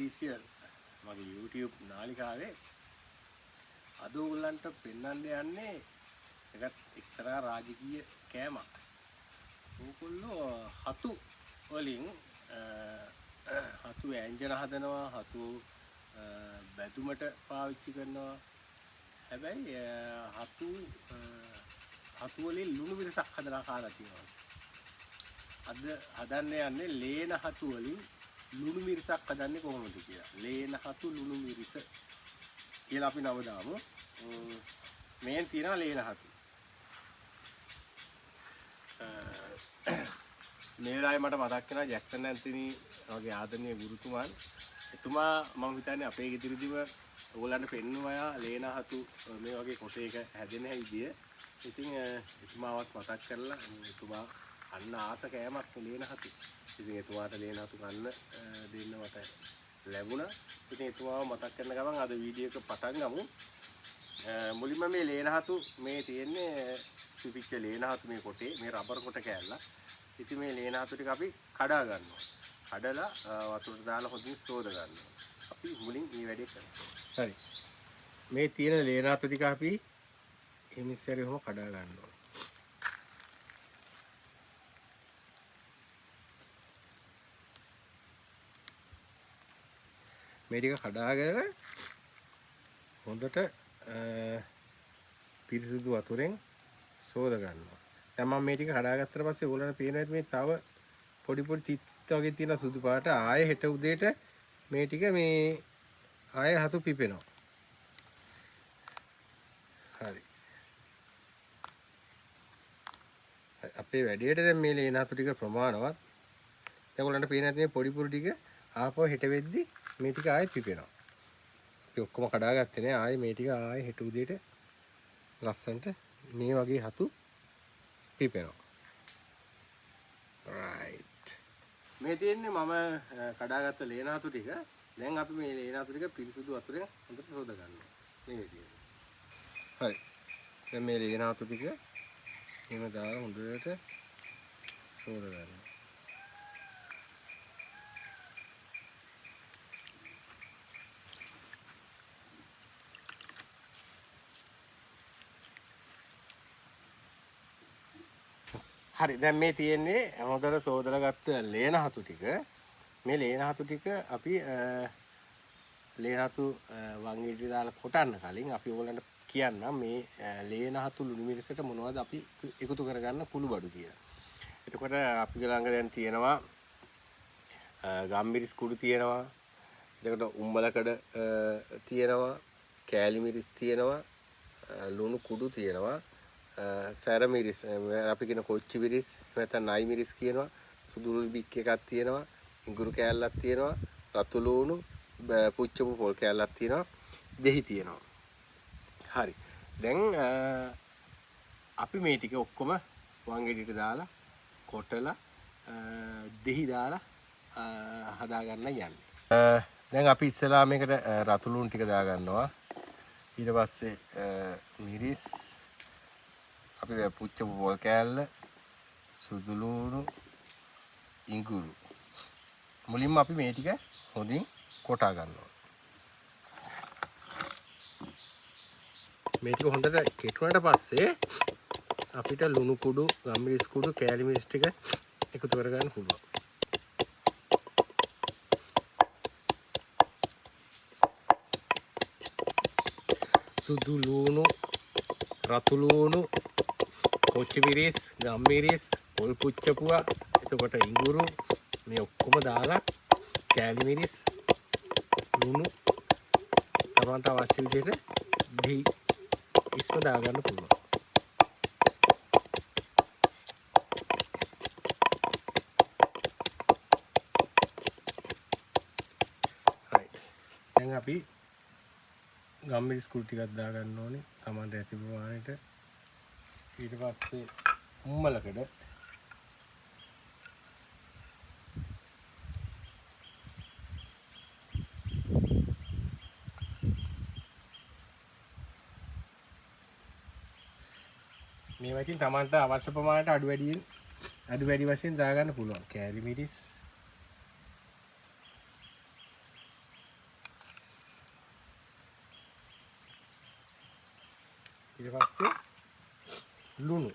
Official මගේ YouTube නාලිකාවේ අද ඕගොල්ලන්ට පෙන්වන්න යන්නේ එකත් එක්තරා රාජකීය කෑමක්. ඕගොල්ලෝ හතු වලින් හතු ව්‍යංජන හදනවා, හතු බැදුමට පාවිච්චි කරනවා. හැබැයි හතු වලින් ලුණු මිරිසක් හදලා කාලා තියෙනවා. අද හදන්න යන්නේ ලේන හතු වලින් ලුණු මිරිසක් හදන්නේ කොහොමද කියලා. ලේන හතු ලුණු මිරිස කියලා අපි නම දාමු. මේන් තියෙනවා ලේන හතු. මේ වෙලාවේ මට මතක් වෙනවා ජැක්සන් ඇන්තනි වගේ ආදරණීය ගුරුතුමන්. එතුමා මම හිතන්නේ අපේ ගෙදරදීම ඕගොල්ලන්ට පෙන්වනවා ලේන හතු මේ වගේ කොටයක හැදෙන විදිය. ඉතින් එතුමාවත් මතක් කරලා එතුමා අන්න ආස කෑමක් ලේන හතු. ඉතින් එතුමාට ලේන හතු ගන්න දෙන්න මට ලැබුණා. ඉතින් එතුමාව මතක් කරන ගමන් අද වීඩියෝ එක පටන් ගමු. මුලින්ම මේ ලේන හතු මේ තියෙන්නේ පිපිච්ච ලේන හතු මේ කොටේ මේ රබර් කොට කෑල්ල. ඉතින් මේ ලේන හතු ටික අපි කඩා ගන්නවා. කඩලා වතුරට දාලා හොඳින් සෝද ගන්නවා. අපි මුලින් මේ වැඩේ කරමු. හරි. මේ තියෙන ලේන හතු ටික අපි එමිස්සරේ හොම කඩා ගන්නවා. මේ ටික කඩාගෙන හොඳට පිරිසිදු වතුරෙන් සෝද ගන්නවා. දැන් මම මේ ටික කඩාගත්තට පස්සේ ඕගොල්ලන්ට පේනවා මේ තව පොඩි පොඩි තිත් වගේ තියෙන සුදු පාට ආයෙ හෙට උදේට මේ ටික මේ ආයෙ හතු පිපෙනවා. හරි. අපේ වැඩේට දැන් මේ ලේන හතු ටික ප්‍රමාණවත්. දැන් ඔයගොල්ලන්ට පේන ඇති මේ පොඩි පොඩි ටික ආපහු හෙට වෙද්දි මේ ටික ආයෙ පිපෙනවා. අපි ඔක්කොම කඩාගත්තේ නෑ. ආයෙ මේ ටික ආයෙ හෙට උදේට ලස්සන්ට මේ වගේ හතු පිපෙනවා. right. මේ තියෙන්නේ මම කඩාගත්ත ලේන හතු ටික. දැන් අපි මේ ලේන හතු ටික පිරිසුදු වතුරෙන් හොඳට සෝද ගන්නවා. මේ විදිහට. හරි. දැන් මේ ලේන හතු ටික එහෙම දාලා හොඳට සෝද ගන්නවා. හරි. දැන් මේ තියෙන්නේ හොඳට සෝදලා ගත්ත ලේන හතු ටික. මේ ලේන හතු ටික අපි ලේන හතු වංගෙඩි දාලා කොටන්න කලින් අපි ඕගොල්ලන්ට කියන්නම් මේ ලේන හතු ලුණු මිරිසට මොනවද අපි එකතු කරගන්න කුළු බඩු කියලා. එතකොට අපි ළඟ දැන් තියෙනවා ගම්මිරිස් කුඩු තියෙනවා. එතකොට උම්බලකඩ තියෙනවා. කෑලි මිරිස් තියෙනවා. ලුණු කුඩු තියෙනවා. සැර මිරිස් අපි කියන කොච්චි මිරිස් නැත්නම් නයි මිරිස් කියනවා. සුදුළු බික් එකක් තියෙනවා. ඉඟුරු කෑල්ලක් තියෙනවා. රතු ලුණු පුච්චපු පොල් කෑල්ලක් තියෙනවා. දෙහි තියෙනවා. හරි. දැන් අපි මේ ටික ඔක්කොම වංගෙඩියට දාලා කොටලා දෙහි දාලා හදා ගන්න යන්නේ. දැන් අපි ඉස්සෙල්ලා මේකට රතු ලුණු ටික දා ගන්නවා. ඊට පස්සේ මිරිස් අපි පුච්චපු පොල් කෑල්ල සුදු ලුණු ඉඟුරු මුලින්ම අපි මේ ටික හොඳින් කොටා ගන්නවා. මේ ටික හොඳට කෙටුණාට පස්සේ අපිට ලුණු කුඩු, ගම්මිරිස් කුඩු, කෑලි මිරිස් ටික එකතු කරගන්න පුළුවන්. සුදු ලුණු, රතු ලුණු, කොච්චි මිරිස්, ගම්මිරිස්, පොල් පුච්චපුවා, එතකොට ඉඟුරු මේ ඔක්කොම දාලා කෑලි මිරිස්, ලුණු තමන්ට අවශ්‍ය විදිහට දෙහි ඉස්ම දාගන්න පුළුවන්. right. දැන් අපි ගම්මිරිස් කුඩු ටිකක් දාගන්න ඕනේ තමන්ට ඇති ප්‍රමාණයට. ඊට පස්සේ උම්මලකඩ මේවා ඉතින් තමන්ට අවශ්‍ය ප්‍රමාණයට අඩු වැඩි වශයෙන් දාගන්න පුළුවන්. කෑලි මිරිස් ඊට පස්සේ ලුණු.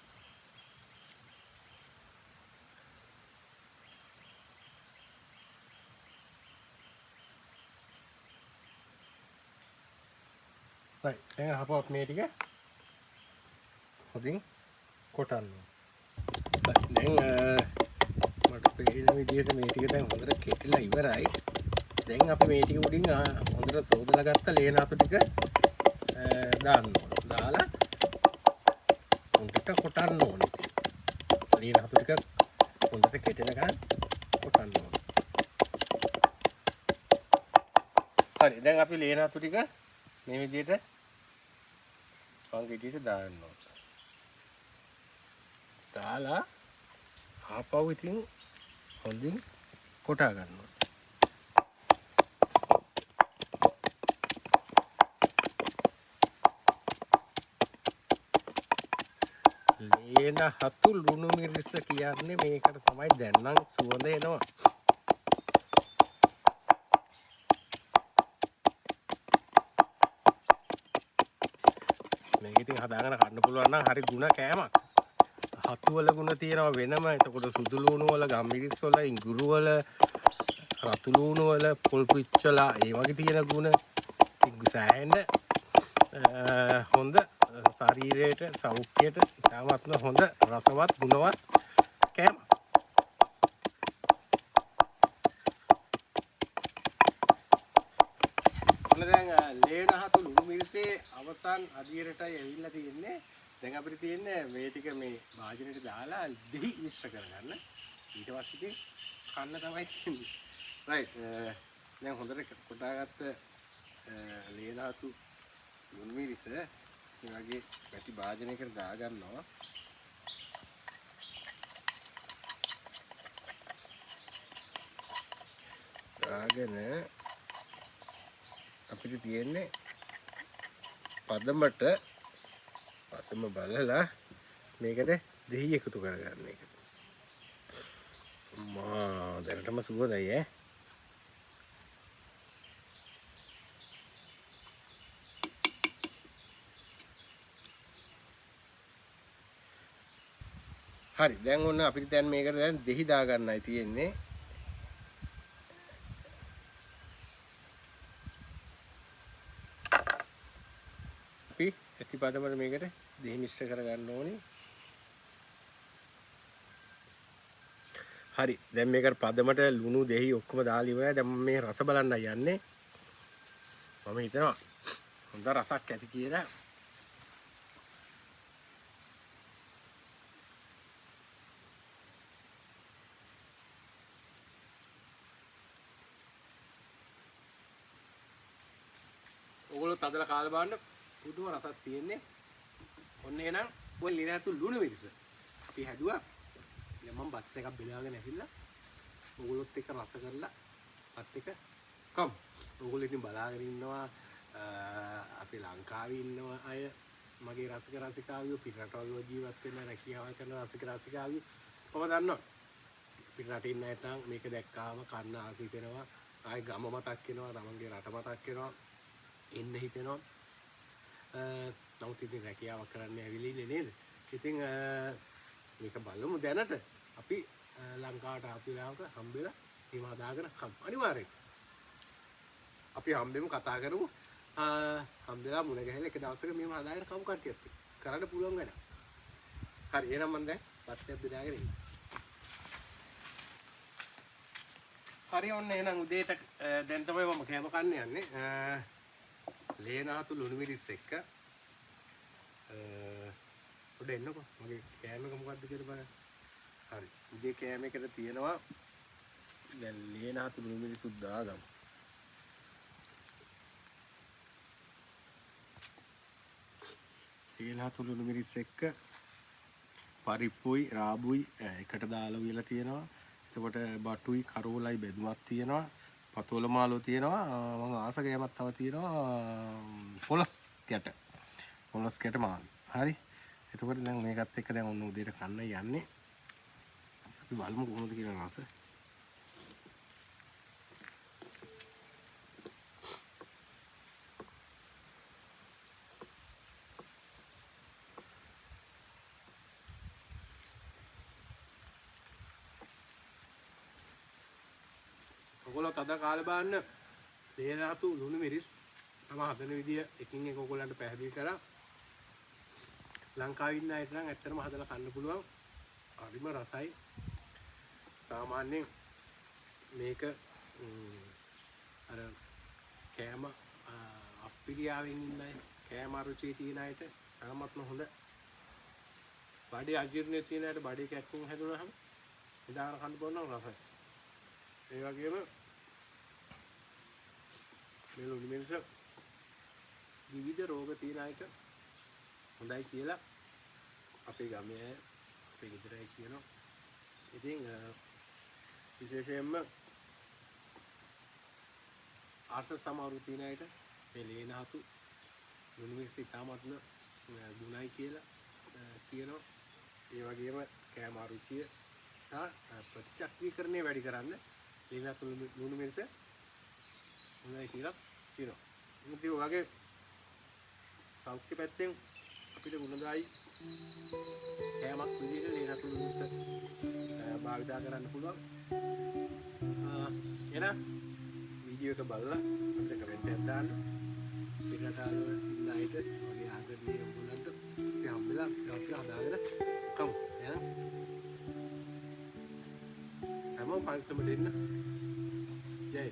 right දැන් අපවත් මේ ටික හොඳින් කොටන්න. දැන් මට පේන විදිහට මේ ටික දැන් හොඳට කෙටිලා ඉවරයි. දැන් අපි මේ ටික උඩින් හොඳට සෝදලා ගත්ත ලේනාතු ටික දාන්න ඕන. දාලා හොඳට කොටන්න ඕන. ලේනාතු ටික හොඳට කෙටෙනකන් කොටන්න ඕන. හරි දැන් අපි ලේනාතු ටික මේ විදිහට පංගෙඩියට දාන්න ඕන. දාලා ආපහු ඉතින් හොඳින් කොටා ගන්න ඕන. ලේනහතු ලුණු මිරිස කියන්නේ මේකට තමයි දැන් නම් සුවඳ එනවා. මේක ඉතින් හදාගෙන කන්න පුළුවන් නම් හරි ಗುಣ කෑමක්. හතු වල ಗುಣ තියෙනවා වෙනම. එතකොට සුදු ලුණු වල, ගම්මිරිස් වල, ඉඟුරු වල, රතු ලුණු වල, පොල් පිච්ච වල ඒ වගේ තියෙන ಗುಣ සෑහෙන හොඳ ශරීරයට සෞඛ්‍යයට ඉතාමත්ම හොඳ රසවත් ගුණවත් කෑම. දැන් ලේනහතු ලුණු මිරිසේ අවසන් අදියරටයි ඇවිල්ලා තියෙන්නේ. දැන් අපිට තියෙන්නේ මේ ටික මේ භාජනෙට දාලා දෙහි මිශ්‍ර කරගන්න. ඊට පස්සේ ඉතින් කන්න තමයි තියෙන්නේ. right දැන් හොඳට කොටාගත්ත ලේනහතු ලුණු මිරිස මේ වගේ පැටි භාජනයකට දාගන්නවා. දාගෙන අපිට තියෙන්නේ පදම බලලා මේකට දෙහි එකතු කරගන්න එක. දැනටම සුවඳයි ඈ. හරි දැන් ඔන්න අපිට දැන් මේකට දැන් දෙහි දා ගන්නයි තියෙන්නේ. අපි ඇතිපදමට මේකට දෙහි මිශ්‍ර කරගන්න ඕනේ. හරි දැන් මේකට පදමට ලුණු දෙහි ඔක්කොම දාලා ඉවරයි. දැන් මේ රස බලන්නයි යන්නේ. මම හිතනවා හොඳ රසක් ඇති කියලා. ඔයගොල්ලෝ තදලා කාලා බලන්න පුදුම රසක් තියෙන්නේ. ඔන්න එහෙනම් ඔය ලේනහතු ලුණු මිරිස අපි හැදුවා. දැන් මම බත් එකක් බෙදාගෙන ඇවිල්ලා ඔයගොල්ලොත් එක්ක රස කරලා බත් එක කම්. ඔයගොල්ලෝ ඉතින් බලාගෙන ඉන්නවා අපි ලංකාවේ ඉන්නවා අය මගේ රසික රසිකාවියෝ පිටරටවල ජීවත් වෙන රැකියාවල් කරන රසික රසිකාවියෝ මම දන්නවා. පිටරටින් ඉන්න අයට නම් මේක දැක්කාම කන්න ආස හිතෙනවා. ආයි ගම මතක් වෙනවා, තමන්ගේ රට මතක් වෙනවා. එන්න හිතෙනවා. නමුත් ඉතින් රැකියාවක් කරන්න ඇවිල්ලා ඉන්නේ නේද? ඉතින් මේක බලමු දැනට අපි ලංකාවට ආපු වෙලාවක හම්බෙලා මේ හදාගෙන කම්. අනිවාර්යෙන් අපි හම්බෙමු කතා කරමු. හම්බෙලා මුණ ගැහිලා එක දවසක මේව හදාගෙන කම් කට්ටියත් කරන්න පුළුවන් වැඩ. හරි එහෙනම් මම දැන් පත්යක් බෙදාගෙන ඉන්නවා. හරි ඔන්න එහෙනම් උදේට දැන් තමයි මම කෑම කන්න යන්නේ. ලේනහතු ලුණු මිරිස් එක්ක පොඩ එන්නකෝ මගේ කෑම එක මොකද්ද කියලා බලන්න. හරි උදේ කෑම එකට තියෙනවා දැන් ලේනහතු ලුණු මිරිසුත් දාගමු. ලේනහතු ලුණු මිරිස් එක්ක පරිප්පුයි රාබුයි එකට දාලා උයලා තියෙනවා. එතකොට බටුයි කරෝලයි බෙදුමක් තියෙනවා. පතෝල මාළෝ තියෙනවා. මම ආස කෑමක් තව තියෙනවා. පොලස් කැට මාළු. හරි. එතකොට දැන් මේකත් එක්ක දැන් ඔන්න උදේට කන්න යන්නේ. අපි බලමු කොහොමද කියලා රස. කොහොමවත් අද කාලේ බලන්න ලේනාතු ලුණු මිරිස් තම හදන විදිය එකින් එක ඔයගොල්ලන්ට පැහැදිලි කරා. ලංකාවේ ඉන්න අයට නම් ඇත්තටම හදලා කන්න පුළුවන්. හරිම රසයි. සාමාන්‍යයෙන් මේක අර කෑම අප්පිරියාවෙන් ඉන්න අය කෑම රුචිය තියෙන අයට තාමත්ම හොඳ. බඩේ අජීර්ණය තියෙන අයට බඩේ කැක්කුම් හැදුනහම ඉදාන කන්න පුළුවන් රසයි. ඒ වගේම මේ ලුණු මිරිස් විවිධ රෝග තියෙන අයට හොඳයි කියලා අපේ ගමේ අය අපේ ගෙදර අය කියනවා. ඉතින් විශේෂයෙන්ම ආර්ථ සමාරු තියෙන අයට මේ ලේනහතු ලුණු මිරිස් ඉතාමත්ම ගුණයි කියලා කියනවා. ඒ වගේම කෑම රුචිය සහ ප්‍රතිශක්තිකරණය වැඩි කරන්න ලේනහතු ලුණු මිරිස් හොඳයි කියලා කියනවා. ඉතින් ඔයගේ සෞඛ්‍ය පැත්තෙන් අපිට ගුණදායි කෑමක් විදිහට ලේනහතු ලුණු මිරිස් භාවිත කරන්න පුළුවන්. එහෙනම් වීඩියෝ එක බලලා අපිට කමෙන්ට් එකක් දාන්න. පිටරටවල ඉන්න අයට වගේ ආදරණීය උගලන්ට අපි හම්බෙලා දවසක හදාගෙන කමු. එහෙනම් හැමෝම පරිස්සම දෙන්න. ජය